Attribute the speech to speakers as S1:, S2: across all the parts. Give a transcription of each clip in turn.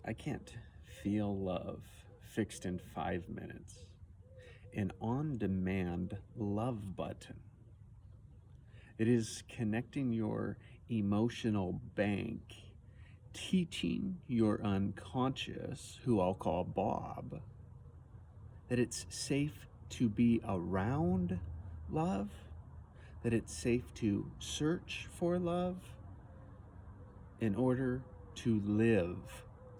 S1: I can't feel love fixed in 5 minutes. An on-demand love button. It is connecting your emotional bank, teaching your unconscious, who I'll call Bob, that it's safe to be around love, that it's safe to search for love in order to live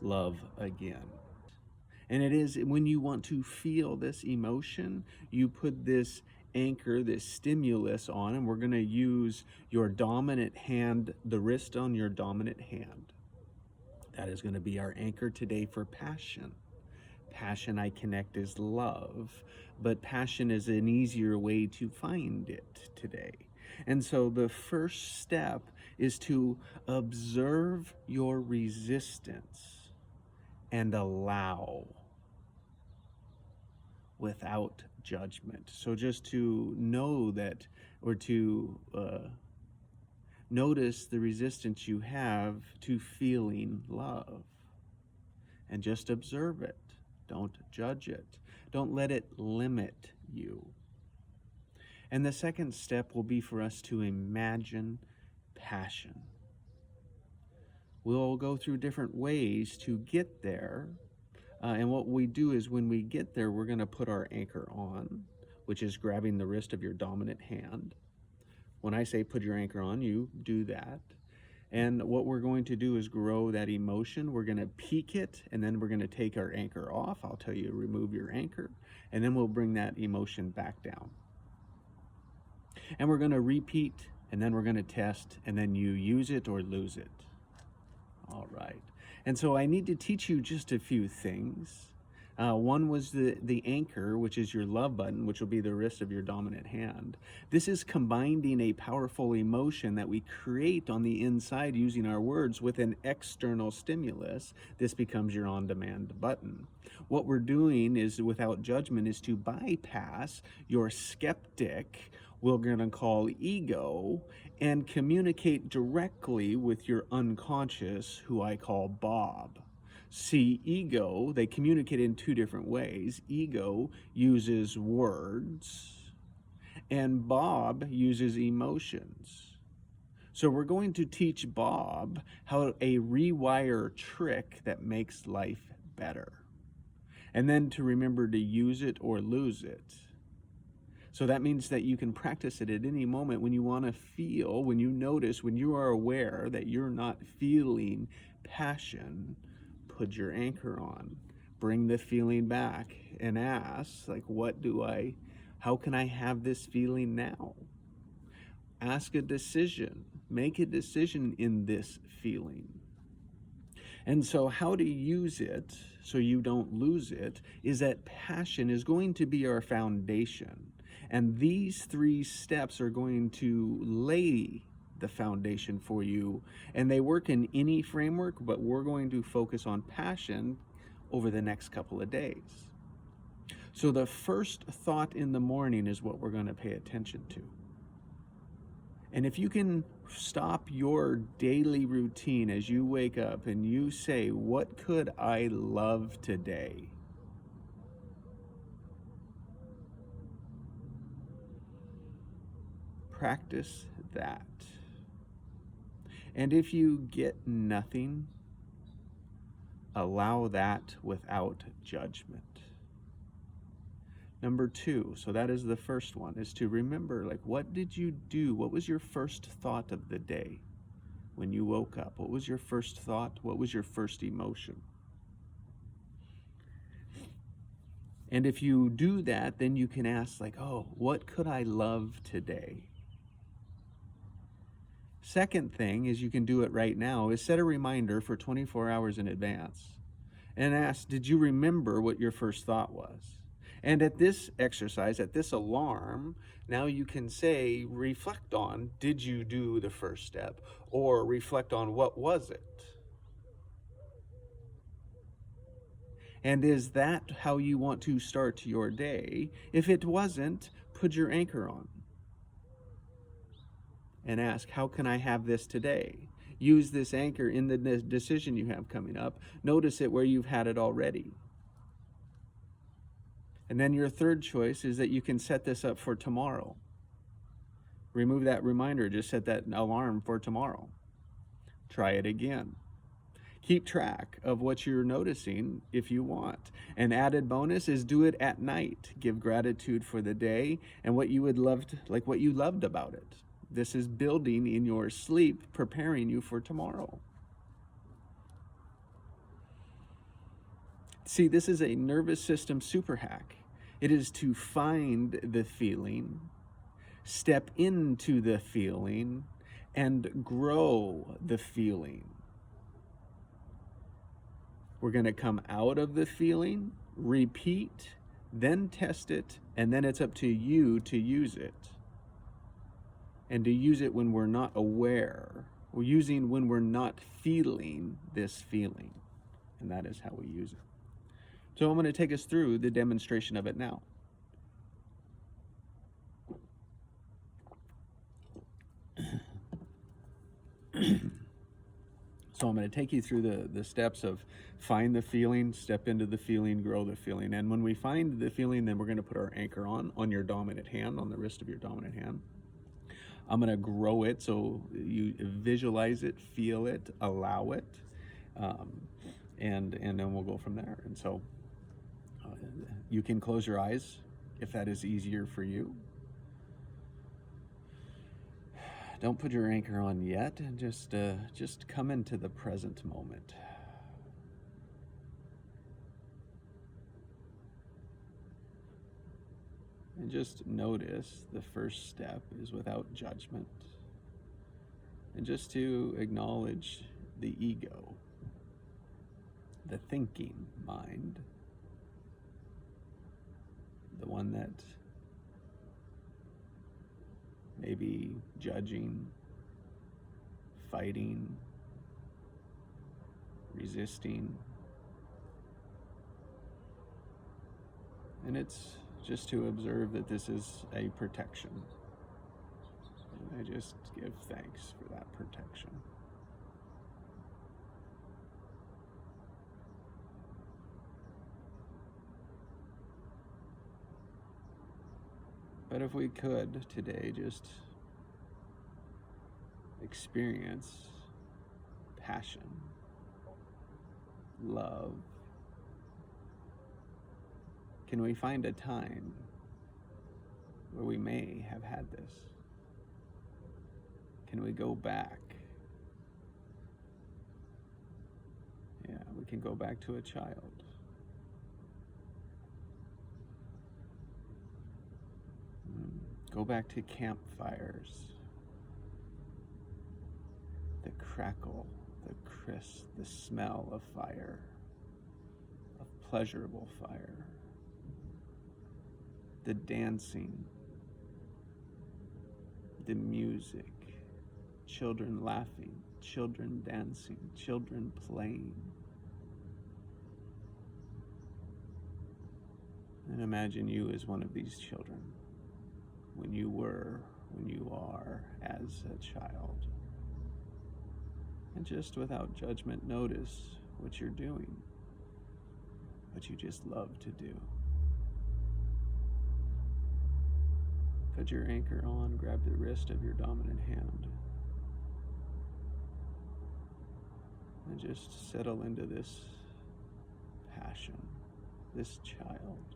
S1: love again. And it is when you want to feel this emotion, you put this anchor, this stimulus on, and we're going to use your dominant hand, the wrist on your dominant hand. That is going to be our anchor today for passion. Passion, I connect, is love, but passion is an easier way to find it today. And so the first step is to observe your resistance and allow without judgment. So just to know that, or to notice the resistance you have to feeling love, and just observe it. Don't judge it. Don't let it limit you. And the second step will be for us to imagine passion. We'll go through different ways to get there. And what we do is when we get there, we're going to put our anchor on, which is grabbing the wrist of your dominant hand. When I say put your anchor on, you do that. And what we're going to do is grow that emotion. We're going to peak it, and then we're going to take our anchor off. I'll tell you to remove your anchor, and then we'll bring that emotion back down. And we're going to repeat, and then we're going to test, and then you use it or lose it. All right. And so I need to teach you just a few things. One was the anchor, which is your love button, which will be the wrist of your dominant hand. This is combining a powerful emotion that we create on the inside using our words with an external stimulus. This becomes your on-demand button. What we're doing is, without judgment, is to bypass your skeptic, we're going to call ego, and communicate directly with your unconscious, who I call Bob. See, ego, they communicate in two different ways. Ego uses words, and Bob uses emotions. So we're going to teach Bob how a rewire trick that makes life better. And then to remember to use it or lose it. So that means that you can practice it at any moment when you want to feel, when you notice, when you are aware that you're not feeling passion. Put your anchor on, bring the feeling back, and ask, like, how can I have this feeling now? Ask a decision, make a decision in this feeling. And so how to use it so you don't lose it is that passion is going to be our foundation. And these 3 steps are going to lay the foundation for you, and they work in any framework, but we're going to focus on passion over the next couple of days. So the first thought in the morning is what we're going to pay attention to. And if you can stop your daily routine as you wake up and you say, what could I love today? Practice that. And if you get nothing, allow that without judgment. Number 2, so that is the first one, is to remember, like, what did you do? What was your first thought of the day when you woke up? What was your first thought? What was your first emotion? And if you do that, then you can ask, like, oh, what could I love today? Second thing is, you can do it right now, is set a reminder for 24 hours in advance and ask, did you remember what your first thought was? And at this exercise, at this alarm, now you can say, reflect on, did you do the first step? Or reflect on, what was it? And is that how you want to start your day? If it wasn't, put your anchor on and ask, how can I have this today? use this anchor in the decision you have coming up. Notice it where you've had it already. And then your third choice is that you can set this up for tomorrow. Remove that reminder, just set that alarm for tomorrow. Try it again. Keep track of what you're noticing if you want. An added bonus is do it at night. Give gratitude for the day and what you would loved, like what you loved about it. This is building in your sleep, preparing you for tomorrow. See, this is a nervous system super hack. It is to find the feeling, step into the feeling, and grow the feeling. We're going to come out of the feeling, repeat, then test it, and then it's up to you to use it. And to use it when we're not aware. We're using when we're not feeling this feeling. And that is how we use it. So I'm going to take us through the demonstration of it now. So I'm going to take you through the steps of find the feeling, step into the feeling, grow the feeling. And when we find the feeling, then we're going to put our anchor on your dominant hand, on the wrist of your dominant hand. I'm going to grow it so you visualize it, feel it, allow it, and then we'll go from there. And so you can close your eyes if that is easier for you. Don't put your anchor on yet, and just come into the present moment. And just notice the first step is without judgment. And just to acknowledge the ego, the thinking mind, the one that may be judging, fighting, resisting. And it's just to observe that this is a protection. And I just give thanks for that protection. But if we could today just experience passion, love, can we find a time where we may have had this? Can we go back? Yeah, we can go back to a child. Go back to campfires, the crackle, the crisp, the smell of fire, of pleasurable fire, the dancing, the music, children laughing, children dancing, children playing. And imagine you as one of these children. When you were, when you are as a child. And just without judgment, notice what you're doing, what you just love to do. Put your anchor on, grab the wrist of your dominant hand, and just settle into this passion, this child.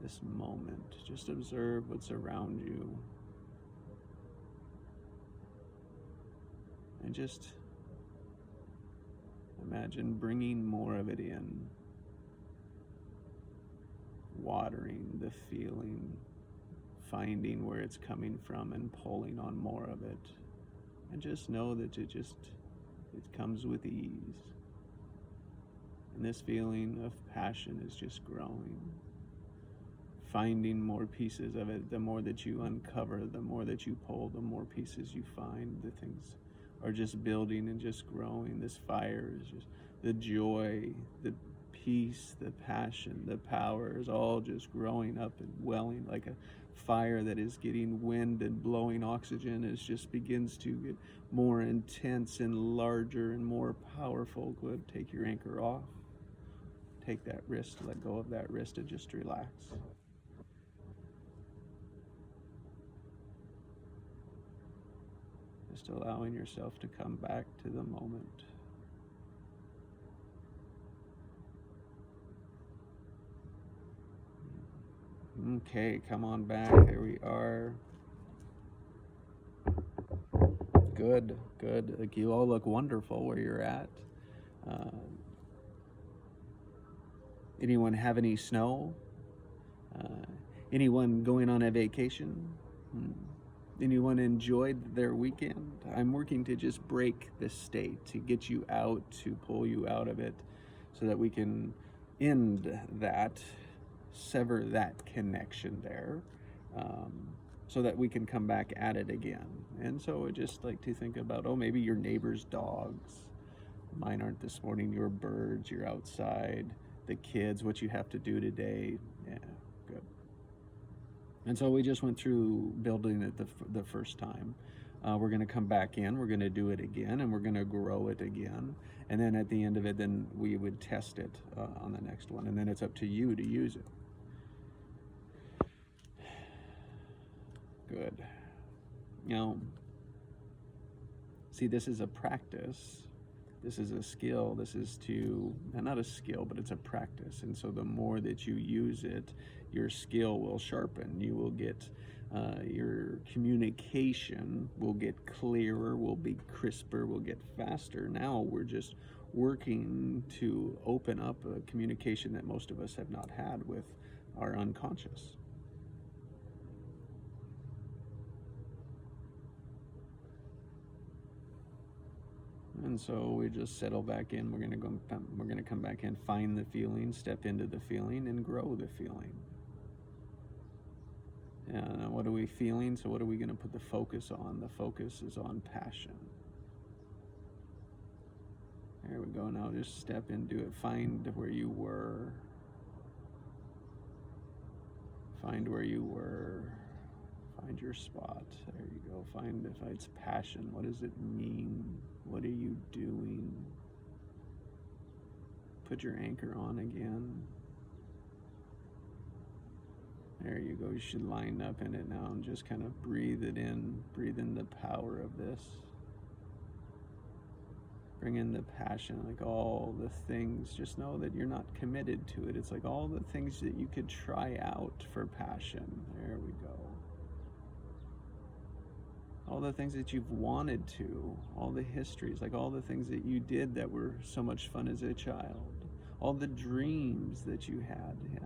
S1: This moment, just observe what's around you. And just imagine bringing more of it in. Watering the feeling, finding where it's coming from and pulling on more of it. And just know that it comes with ease. And this feeling of passion is just growing. Finding more pieces of it. The more that you uncover, the more that you pull, the more pieces you find. The things are just building and just growing. This fire is just the joy, the peace, the passion, the power is all just growing up and welling like a fire that is getting wind and blowing oxygen as just begins to get more intense and larger and more powerful. Good. Take your anchor off. Take that wrist, let go of that wrist, and just relax. Just allowing yourself to come back to the moment. Okay, come on back. There we are. Good, good. Like, you all look wonderful where you're at. Anyone have any snow? Anyone going on a vacation? Anyone enjoyed their weekend? I'm working to just break this state, to get you out, to pull you out of it, so that we can end that, sever that connection there, so that we can come back at it again. And so I just like to think about, oh, maybe your neighbor's dogs. Mine aren't this morning. Your birds, you're outside, the kids, what you have to do today. Yeah, good. And so we just went through building it the first time. We're going to come back in, we're going to do it again, and we're going to grow it again. And then at the end of it, then we would test it on the next one. And then it's up to you to use it. Good. Now, see, this is a practice. This is a skill. This is not a skill, but it's a practice. And so the more that you use it, your skill will sharpen. You will get, your communication will get clearer, will be crisper, will get faster. Now we're just working to open up a communication that most of us have not had with our unconscious. And so we just settle back in. We're going to come back in, find the feeling, step into the feeling, and grow the feeling. And what are we feeling? So what are we going to put the focus on? The focus is on passion. There we go. Now just step into it. Find where you were. Find where you were. Find your spot. There you go. Find if it's passion. What does it mean? What are you doing? Put your anchor on again. There you go. You should line up in it now and just kind of breathe it in. Breathe in the power of this. Bring in the passion, like all the things. Just know that you're not committed to it. It's like all the things that you could try out for passion. There we go. All the things that you've wanted to, all the histories, like all the things that you did that were so much fun as a child, all the dreams that you had, yeah.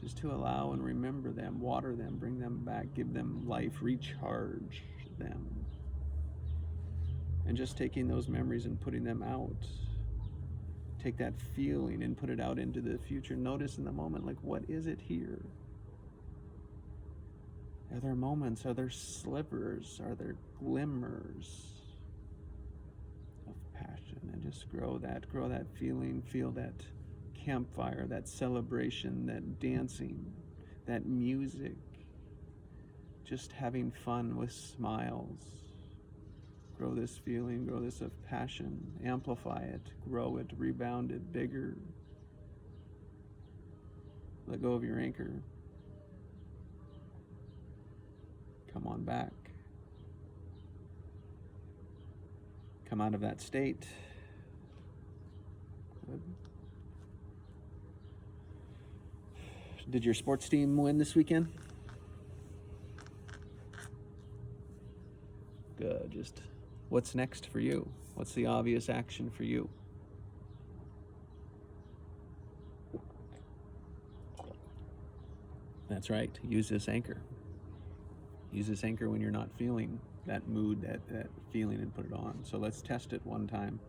S1: Just to allow and remember them, water them, bring them back, give them life, recharge them. And just taking those memories and putting them out. Take that feeling and put it out into the future. Notice in the moment, like, what is it here? Are there moments? Are there slivers? Are there glimmers of passion? And just grow that feeling, feel that campfire, that celebration, that dancing, that music, just having fun with smiles. Grow this feeling, grow this of passion, amplify it, grow it, rebound it bigger. Let go of your anchor. Come on back. Come out of that state. Good. Did your sports team win this weekend? Good. Just what's next for you? What's the obvious action for you? That's right. Use this anchor. Use this anchor when you're not feeling that mood, that feeling, and put it on. So let's test it one time.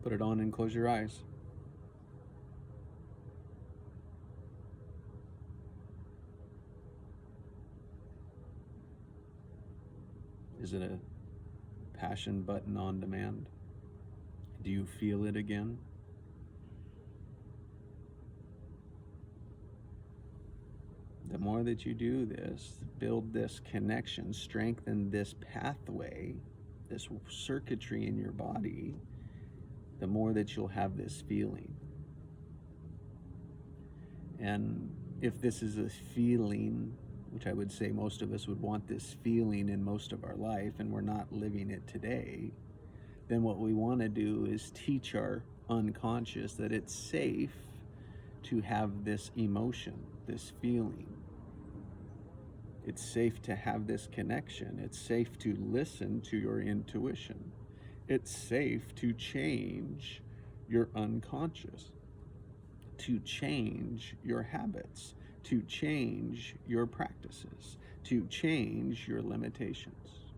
S1: Put it on and close your eyes. Is it a passion button on demand? Do you feel it again? The more that you do this, build this connection, strengthen this pathway, this circuitry in your body, the more that you'll have this feeling. And if this is a feeling, which I would say most of us would want this feeling in most of our life, and we're not living it today, then what we want to do is teach our unconscious that it's safe to have this emotion, this feeling. It's safe to have this connection. It's safe to listen to your intuition. It's safe to change your unconscious, to change your habits, to change your practices, to change your limitations.